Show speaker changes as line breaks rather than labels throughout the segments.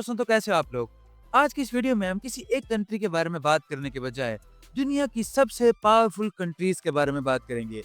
दोस्तों, तो कैसे हो आप लोग। आज की इस वीडियो में हम किसी एक कंट्री के बारे में बात करने के बजाय दुनिया की सबसे पावरफुल कंट्रीज के बारे में बात करेंगे।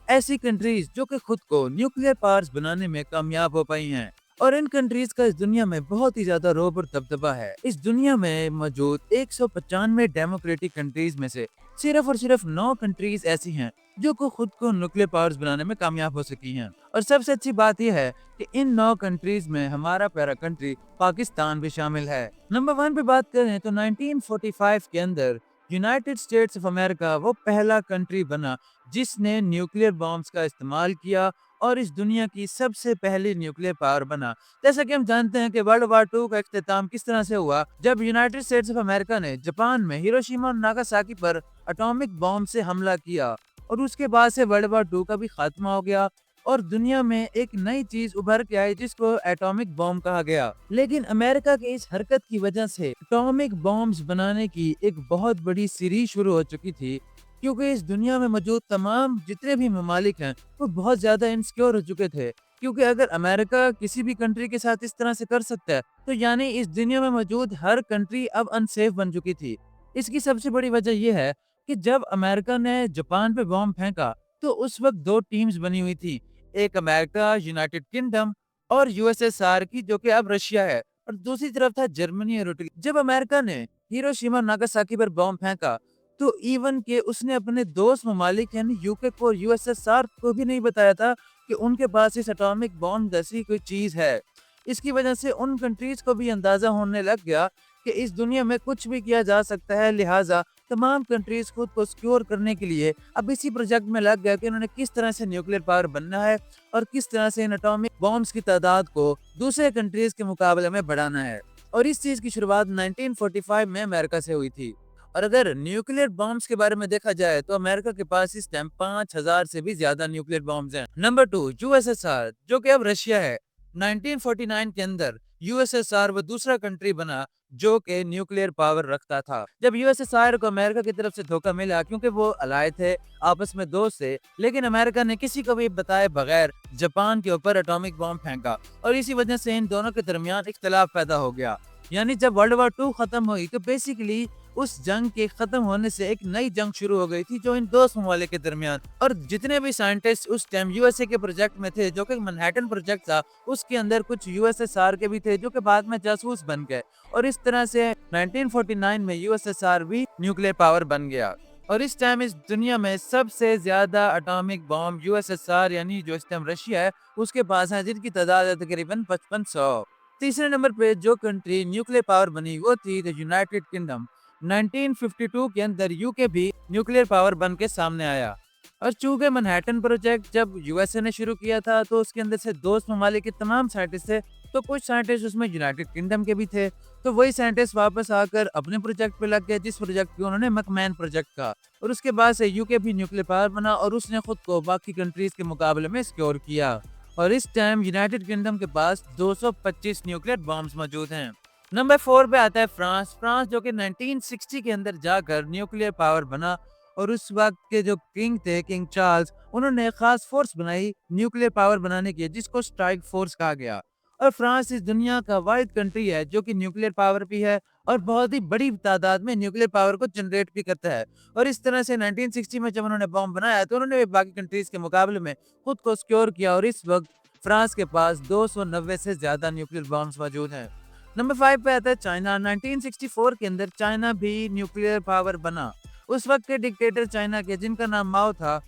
ऐसी कंट्रीज जो कि खुद को न्यूक्लियर पावर्स बनाने में कामयाब हो पाई हैं। और इन कंट्रीज का इस दुनिया में बहुत ही ज्यादा रोब और दबदबा है। इस दुनिया में मौजूद 195 डेमोक्रेटिक कंट्रीज में से सिर्फ और सिर्फ 9 कंट्रीज ऐसी हैं जो को खुद को न्यूक्लियर पावर्स बनाने में कामयाब हो सकी हैं। और सबसे अच्छी बात यह है कि इन 9 कंट्रीज में हमारा प्यारा कंट्री पाकिस्तान भी शामिल है। नंबर 1 पे बात करें तो 1945 के अंदर यूनाइटेड स्टेट्स ऑफ अमेरिका वो पहला कंट्री बना जिसने न्यूक्लियर बॉम्ब्स का इस्तेमाल किया और इस दुनिया की सबसे पहली न्यूक्लियर पावर बना। जैसा कि हम जानते हैं कि वर्ल्ड वार 2 का इख्तिताम किस तरह से हुआ, जब यूनाइटेड स्टेट्स ऑफ अमेरिका ने जापान में हिरोशिमा और नागासाकी पर एटॉमिक बॉम्ब से हमला किया और उसके बाद से वर्ल्ड वार 2 का भी खात्मा हो गया और दुनिया में एक नई चीज उभर के आई जिसको एटॉमिक बॉम्ब कहा गया। लेकिन अमेरिका की इस हरकत की वजह से एटॉमिक बॉम्ब्स बनाने की एक बहुत बड़ी सीरीज शुरू हो चुकी थी, क्योंकि इस दुनिया में मौजूद तमाम जितने भी ममालिक हैं वो बहुत ज्यादा इनसिक्योर हो चुके थे। क्योंकि अगर अमेरिका किसी भी कंट्री के साथ इस तरह से कर सकता है तो यानी इस दुनिया में मौजूद हर कंट्री अब अनसेफ बन चुकी थी। इसकी सबसे बड़ी वजह यह है कि जब अमेरिका ने जापान पे बॉम्ब फेंका तो उस वक्त दो टीम्स बनी हुई थी, एक अमेरिका, यूनाइटेड किंगडम और यूएसएसआर की, जो कि अब रशिया है, और दूसरी तरफ था जर्मनी और इटली। जब अमेरिका ने हिरोशिमा और नागासाकी पर बॉम्ब फेंका तो इवन के उसने अपने दोस्त ममालिक यानी यूके को और यूएसएसआर को भी नहीं बताया था कि उनके पास इस एटॉमिक बॉम्ब जैसी कोई चीज है। इसकी वजह से उन कंट्रीज को भी अंदाजा होने लग गया कि इस दुनिया में कुछ भी किया जा सकता है, लिहाजा तमाम कंट्रीज खुद को सिक्योर करने के लिए अब इसी प्रोजेक्ट में लग गया कि उन्होंने किस तरह से न्यूक्लियर पावर बनना है और किस तरह से इन एटॉमिक बॉम्ब्स की तादाद को दूसरे कंट्रीज के मुकाबले में बढ़ाना है। और इस चीज की शुरुआत 1945 में अमेरिका से हुई थी। और अगर न्यूक्लियर बॉम्ब्स के बारे में देखा जाए तो अमेरिका के पास इस टाइम 5000 से भी ज्यादा न्यूक्लियर बॉम्ब्स हैं। नंबर 2 यूएसएसआर, जो कि अब रशिया है। 1949 के अंदर यूएसएसआर वो दूसरा कंट्री बना जो कि न्यूक्लियर पावर रखता था। जब यूएसएसआर को अमेरिका की तरफ से धोखा मिला, क्योंकि वो अलाय थे, आपस में दोस्त थे, लेकिन अमेरिका ने किसी को भी बताए बगैर जापान के ऊपर एटॉमिक बॉम्ब फेंका और इसी वजह से इन दोनों के दरमियान इख्तलाफ पैदा हो गया। यानी जब वर्ल्ड वार 2 खत्म हुई तो बेसिकली उस जंग के खत्म होने से एक नई जंग शुरू हो गई थी जो इन दो ममालिक के दरमियान। और जितने भी साइंटिस्ट उस टाइम यूएसए के प्रोजेक्ट में थे, जो कि मैनहट्टन प्रोजेक्ट था, उसके अंदर कुछ यूएसएसआर के भी थे जो कि बाद में जासूस बन गए। और इस तरह से 1949 में यूएसएसआर भी न्यूक्लियर पावर बन गया। और इस टाइम इस दुनिया में सबसे ज्यादा एटॉमिक बॉम्ब यूएसएसआर यानी जो इस टाइम रशिया है उसके पास है, जिनकी तादाद है तकरीबन 5500। तीसरे नंबर पे जो कंट्री न्यूक्लियर पावर बनी वो थी द यूनाइटेड किंगडम। 1952 के अंदर यूके भी न्यूक्लियर पावर बन के सामने आया। और चूंकि मैनहट्टन प्रोजेक्ट जब यूएसए ने शुरू किया था तो उसके अंदर से दोस्त ममालिक के तमाम साइंटिस्ट थे, तो कुछ साइंटिस्ट उसमें यूनाइटेड किंगडम के भी थे। तो वही साइंटिस्ट वापस आकर अपने प्रोजेक्ट पे लग गए, जिस प्रोजेक्ट को उन्होंने मैकमैन प्रोजेक्ट कहा। और उसके बाद से यूके भी न्यूक्लियर पावर बना और उसने खुद को बाकी कंट्रीज के मुकाबले में सिक्योर किया। और इस टाइम यूनाइटेड किंगडम के पास 225 न्यूक्लियर बॉम्ब्स मौजूद हैं। नंबर 4 पे आता है फ्रांस। फ्रांस जो कि 1960 के अंदर जाकर न्यूक्लियर पावर बना और उस वक्त के जो किंग थे, किंग चार्ल्स, उन्होंने खास फोर्स बनाई न्यूक्लियर पावर बनाने की, जिसको स्ट्राइक फोर्स कहा गया। और फ्रांस इस दुनिया का वाहिद कंट्री है जो कि न्यूक्लियर पावर भी है और बहुत ही बड़ी तादाद में न्यूक्लियर पावर को जनरेट भी करता है। और इस तरह से 1960 में जब उन्होंने बॉम्ब बनाया तो उन्होंने भी बाकी कंट्रीज के मुकाबले में खुद को सिक्योर किया और इस वक्त फ्रांस के पास 290 से ज्यादा न्यूक्लियर बॉम्ब्स मौजूद हैं। नंबर 5 पे आता है चाइना। 1964 के अंदर चाइना भी न्यूक्लियर पावर बना। उस वक्त के डिक्टेटर चाइना के, जिनका नाम माओ था,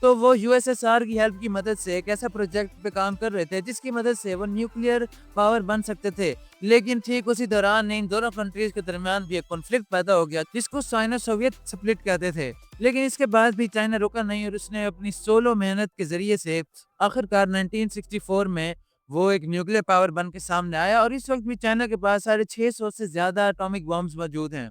तो वो यूएसएसआर की हेल्प की मदद से एक ऐसा प्रोजेक्ट पे काम कर रहे थे जिसकी मदद से वो न्यूक्लियर पावर बन सकते थे। लेकिन ठीक उसी दौरान इन दोनों कंट्रीज के दरमियान भी एक कॉन्फ्लिक्ट पैदा हो गया जिसको चाइना सोवियत स्प्लिट कहते थे। लेकिन इसके बाद भी चाइना रुका नहीं और उसने अपनी सोलो मेहनत के जरिए से आखिरकार 1964 में वो एक न्यूक्लियर पावर बन के सामने आया और इस वक्त भी चाइना के पास 650 से ज्यादा एटॉमिक बॉम्ब्स मौजूद हैं।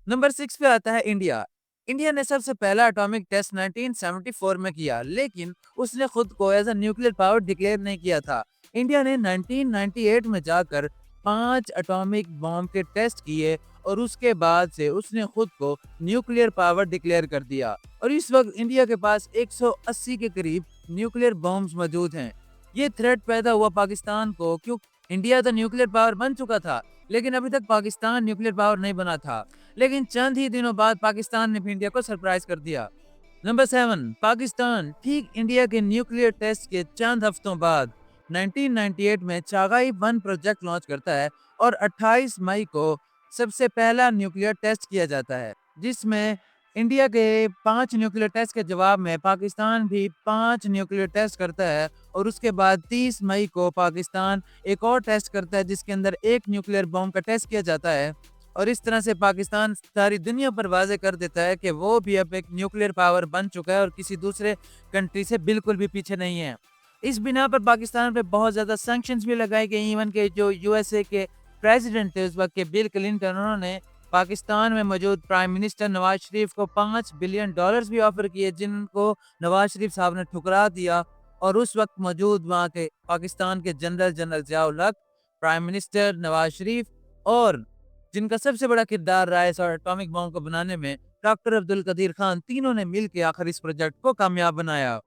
नंबर 6 पे आता है इंडिया। इंडिया ने सबसे पहला एटॉमिक टेस्ट 1974 में किया, लेकिन उसने खुद को as a nuclear power declare नहीं किया था। इंडिया ने 1998 में जाकर 5 एटॉमिक बॉम्ब के टेस्ट किए और उसके बाद से उसने खुद को न्यूक्लियर पावर डिक्लेयर कर दिया। और इस वक्त इंडिया के पास 180 के करीब न्यूक्लियर बॉम्ब्स मौजूद हैं। ये थ्रेट पैदा हुआ पाकिस्तान को इंडिया तो न्यूक्लियर पावर बन चुका था, लेकिन अभी तक पाकिस्तान न्यूक्लियर पावर नहीं बना था। लेकिन चंद ही दिनों बाद पाकिस्तान ने भी इंडिया को सरप्राइज कर दिया। नंबर 7, पाकिस्तान ठीक इंडिया के न्यूक्लियर टेस्ट के चंद हफ्तों बाद 1998 में चागाई 1 प्रोजेक्ट लॉन्च करता है और 28 मई को सबसे पहला न्यूक्लियर टेस्ट किया जाता है, जिसमें इंडिया के 5 न्यूक्लियर टेस्ट के जवाब में पाकिस्तान भी 5 न्यूक्लियर टेस्ट करता है। और उसके बाद 30 मई को पाकिस्तान एक और टेस्ट करता है, जिसके अंदर एक न्यूक्लियर बॉम्ब का टेस्ट किया जाता है। और इस तरह से पाकिस्तान सारी दुनिया पर वाजे कर देता है कि वो भी अब एक न्यूक्लियर पावर बन चुका है और किसी दूसरे कंट्री से बिल्कुल भी पीछे नहीं है। इस बिना पर पाकिस्तान पे बहुत ज़्यादा सैंक्शंस भी लगाए गए। इवन के जो यूएसए के प्रेसिडेंट थे उस वक्त के, बिल क्लिंटन, उन्होंने पाकिस्तान में मौजूद प्राइम मिनिस्टर नवाज शरीफ को $5 बिलियन भी ऑफर किए, जिनको नवाज शरीफ साहब ने ठुकरा दिया। और उस वक्त मौजूद वहाँ के पाकिस्तान के जनरल ज़िया-उल हक, प्राइम मिनिस्टर नवाज शरीफ और जिनका सबसे बड़ा किरदार रहा है इस एटॉमिक बॉम्ब को बनाने में, डॉक्टर अब्दुल कदीर खान, तीनों ने मिलकर आखिर इस प्रोजेक्ट को कामयाब बनाया।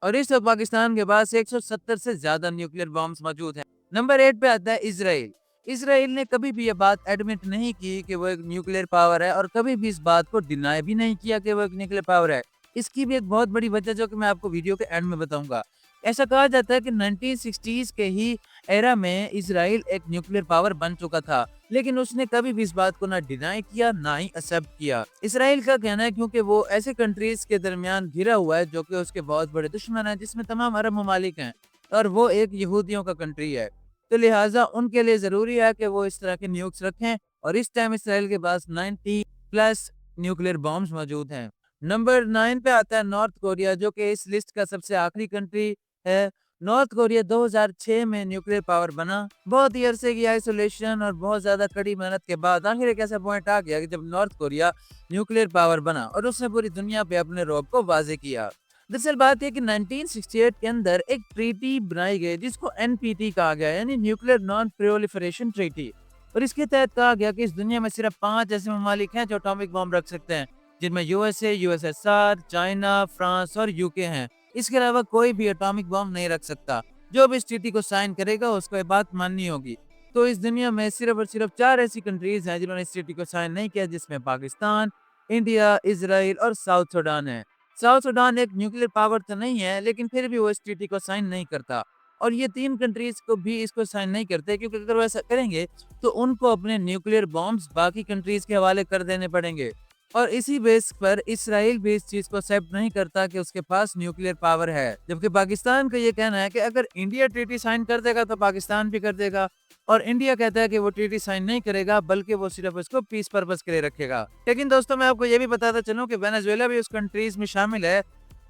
और इस वक्त पाकिस्तान के पास 170 से ज्यादा न्यूक्लियर बॉम्ब्स मौजूद हैं। नंबर 8 पे आता है इजराइल। इजराइल ने कभी भी ये बात एडमिट नहीं की कि वो एक न्यूक्लियर पावर है और कभी भी इस बात को डिनाई भी नहीं किया कि वो एक न्यूक्लियर पावर है। इसकी भी एक बहुत बड़ी वजह जो कि मैं आपको वीडियो के एंड में बताऊंगा। ऐसा कहा जाता है कि 1960s के ही एरा में इजराइल एक न्यूक्लियर पावर बन चुका था, लेकिन उसने कभी भी इस बात को ना डिनाई किया ना ही एक्सेप्ट किया। इसराइल का कहना है क्योंकि वो ऐसे कंट्रीज के दरमियान घिरा हुआ है जो कि उसके बहुत बड़े दुश्मन हैं, जिसमें तमाम अरब ममालिक हैं और वो एक यहूदियों का कंट्री है। तो लिहाजा उनके लिए जरूरी है कि वो इस तरह के न्यूक्स रखें और इस टाइम इसराइल के पास 90 प्लस न्यूक्लियर बॉम्ब्स मौजूद हैं। नंबर 9 पे आता है नॉर्थ कोरिया, जो कि इस लिस्ट का सबसे आखिरी कंट्री है। नॉर्थ कोरिया 2006 में न्यूक्लियर पावर बना। बहुत ही अरसे की आइसोलेशन और बहुत ज्यादा कड़ी मेहनत के बाद आखिर एक ऐसा पॉइंट आ गया कि जब नॉर्थ कोरिया न्यूक्लियर पावर बना और उसने पूरी दुनिया पे अपने रौब को वाजे किया। दरअसल बात है कि 1968 के अंदर एक ट्रीटी बनाई गई जिसको एनपीटी कहा गया, यानी न्यूक्लियर नॉन प्रोलिफरेशन ट्रीटी। और इसके तहत कहा गया कि इस दुनिया में सिर्फ 5 ऐसे ममालिक हैं जो एटॉमिक बॉम्ब रख सकते हैं, जिनमें यूएसए, यूएसएसआर, चाइना, फ्रांस और यूके हैं। इसके अलावा कोई भी एटॉमिक बॉम्ब नहीं रख सकता। जो भी इस ट्रीटी को साइन करेगा उसको ये बात माननी होगी। तो इस दुनिया में सिर्फ और सिर्फ 4 ऐसी कंट्रीज हैं जिन्होंने इस ट्रीटी को साइन नहीं किया, जिसमें पाकिस्तान, इंडिया, इजराइल और साउथ सूडान है। साउथ सूडान एक न्यूक्लियर पावर तो नहीं है, लेकिन फिर भी वो इस ट्रीटी को साइन नहीं करता। और ये 3 कंट्रीज को भी इसको साइन नहीं करते, क्योंकि अगर वो ऐसा करेंगे तो उनको अपने न्यूक्लियर बॉम्ब्स बाकी कंट्रीज के हवाले कर देने पड़ेंगे। और इसी बेस पर इसराइल भी इस चीज को एक्सेप्ट नहीं करता कि उसके पास न्यूक्लियर पावर है। जबकि पाकिस्तान का ये कहना है कि अगर इंडिया ट्रीटी साइन कर देगा तो पाकिस्तान भी कर देगा। और इंडिया कहता है कि वो ट्रीटी साइन नहीं करेगा, बल्कि वो सिर्फ इसको पीस पर्पस के लिए रखेगा। लेकिन दोस्तों मैं आपको ये भी बताता चलूं कि वेनेजुएला भी उस कंट्रीज में शामिल है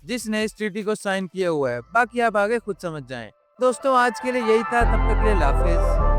जिसने इस ट्रीटी को साइन किया हुआ है। बाकी आप आगे खुद समझ जाएं। दोस्तों आज के लिए यही था, तब तक के लिए अल्लाह हाफिज।